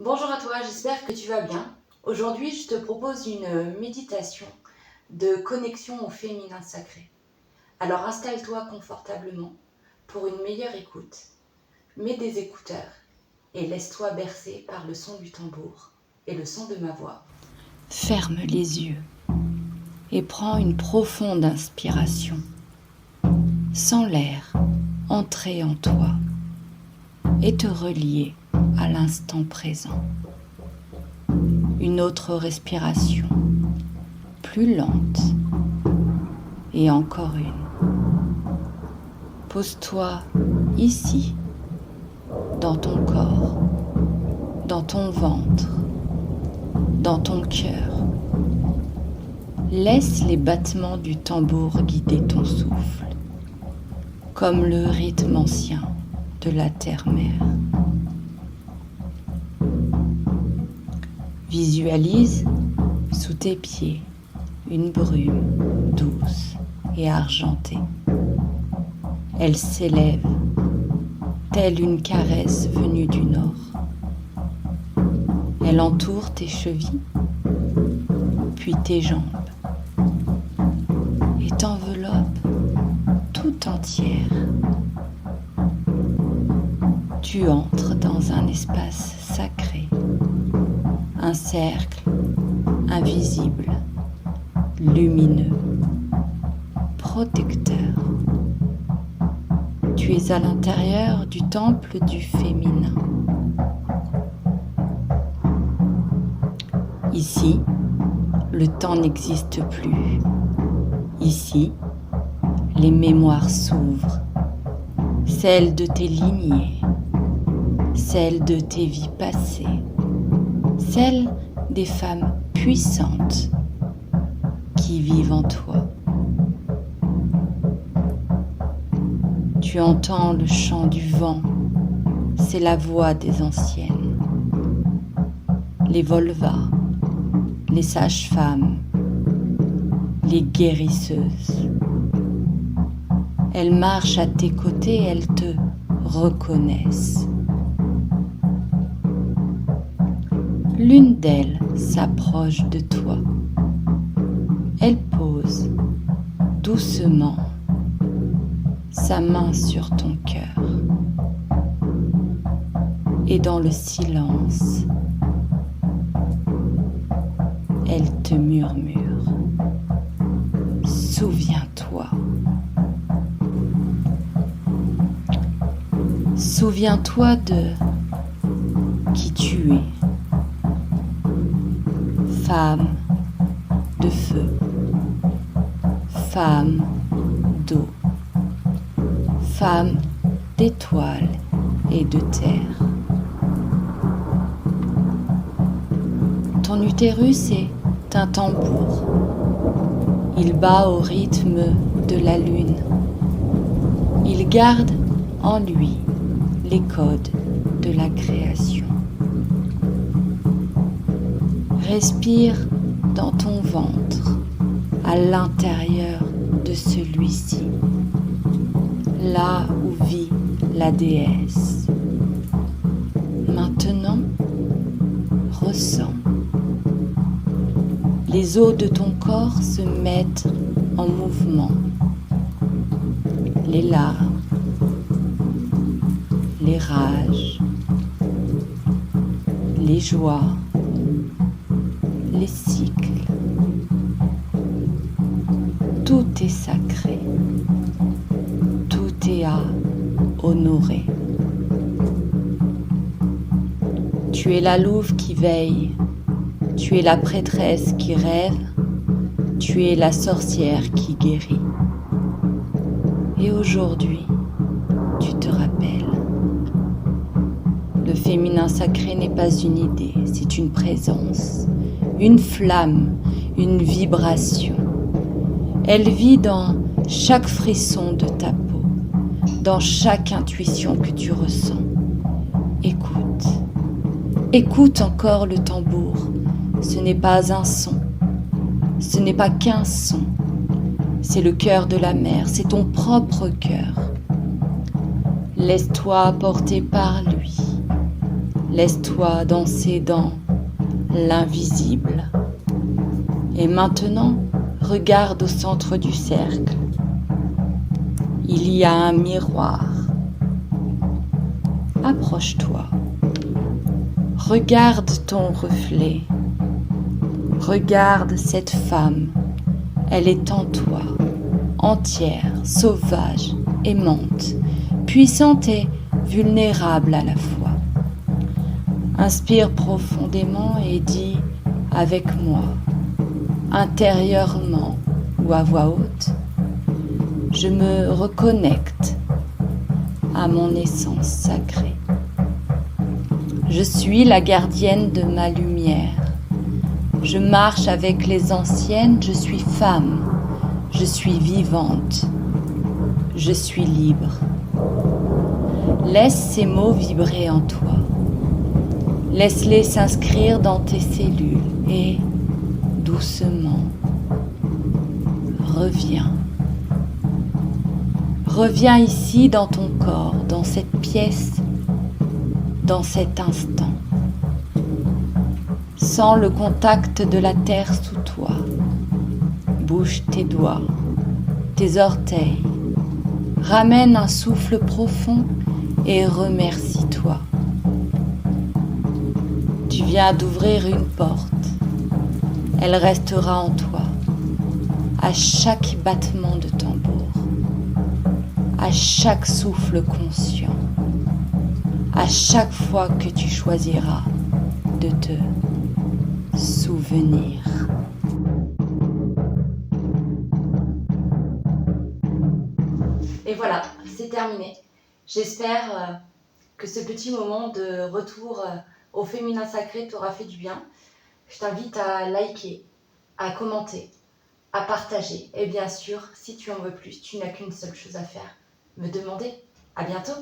Bonjour à toi, j'espère que tu vas bien. Aujourd'hui, je te propose une méditation de connexion au féminin sacré. Alors installe-toi confortablement pour une meilleure écoute. Mets des écouteurs et laisse-toi bercer par le son du tambour et le son de ma voix. Ferme les yeux et prends une profonde inspiration. Sens l'air entrer en toi et te relier à l'instant présent. Une autre respiration, plus lente, et encore une. Pose-toi ici, dans ton corps, dans ton ventre, dans ton cœur. Laisse les battements du tambour guider ton souffle, comme le rythme ancien de la terre-mère. Visualise sous tes pieds une brume douce et argentée. Elle s'élève, telle une caresse venue du nord. Elle entoure tes chevilles, puis tes jambes, et t'enveloppe tout entière. Tu entres dans un espace sacré, un cercle invisible, lumineux, protecteur. Tu es à l'intérieur du temple du féminin. Ici, le temps n'existe plus. Ici, les mémoires s'ouvrent, celles de tes lignées, celles de tes vies passées, celles des femmes puissantes qui vivent en toi. Tu entends le chant du vent, c'est la voix des anciennes. Les volvas, les sages-femmes, les guérisseuses. Elles marchent à tes côtés, elles te reconnaissent. L'une d'elles s'approche de toi. Elle pose doucement sa main sur ton cœur. Et dans le silence, elle te murmure. Souviens-toi. Souviens-toi de qui tu es. Femme de feu, femme d'eau, femme d'étoiles et de terre. Ton utérus est un tambour. Il bat au rythme de la lune. Il garde en lui les codes de la création. Respire dans ton ventre, à l'intérieur de celui-ci, là où vit la déesse. Maintenant, ressens. Les os de ton corps se mettent en mouvement. Les larmes, les rages, les joies, les cycles. Tout est sacré, tout est à honorer. Tu es la louve qui veille, tu es la prêtresse qui rêve, tu es la sorcière qui guérit. Et aujourd'hui, tu te rappelles, le féminin sacré n'est pas une idée, c'est une présence, une flamme, une vibration. Elle vit dans chaque frisson de ta peau, dans chaque intuition que tu ressens. Écoute, écoute encore le tambour. Ce n'est pas un son, ce n'est pas qu'un son. C'est le cœur de la mer, c'est ton propre cœur. Laisse-toi porter par lui. Laisse-toi danser dans l'invisible. Et maintenant, regarde au centre du cercle. Il y a un miroir. Approche-toi. Regarde ton reflet. Regarde cette femme. Elle est en toi, entière, sauvage, aimante, puissante et vulnérable à la fois. Inspire profondément et dis avec moi, intérieurement ou à voix haute, je me reconnecte à mon essence sacrée. Je suis la gardienne de ma lumière. Je marche avec les anciennes, je suis femme, je suis vivante, je suis libre. Laisse ces mots vibrer en toi. Laisse-les s'inscrire dans tes cellules et, doucement, reviens. Reviens ici dans ton corps, dans cette pièce, dans cet instant. Sens le contact de la terre sous toi. Bouge tes doigts, tes orteils. Ramène un souffle profond et remercie-toi. Tu viens d'ouvrir une porte. Elle restera en toi à chaque battement de tambour, à chaque souffle conscient, à chaque fois que tu choisiras de te souvenir. Et voilà, c'est terminé. J'espère que ce petit moment de retour au féminin sacré t'aura fait du bien. Je t'invite à liker, à commenter, à partager. Et bien sûr, si tu en veux plus, tu n'as qu'une seule chose à faire, me demander. À bientôt!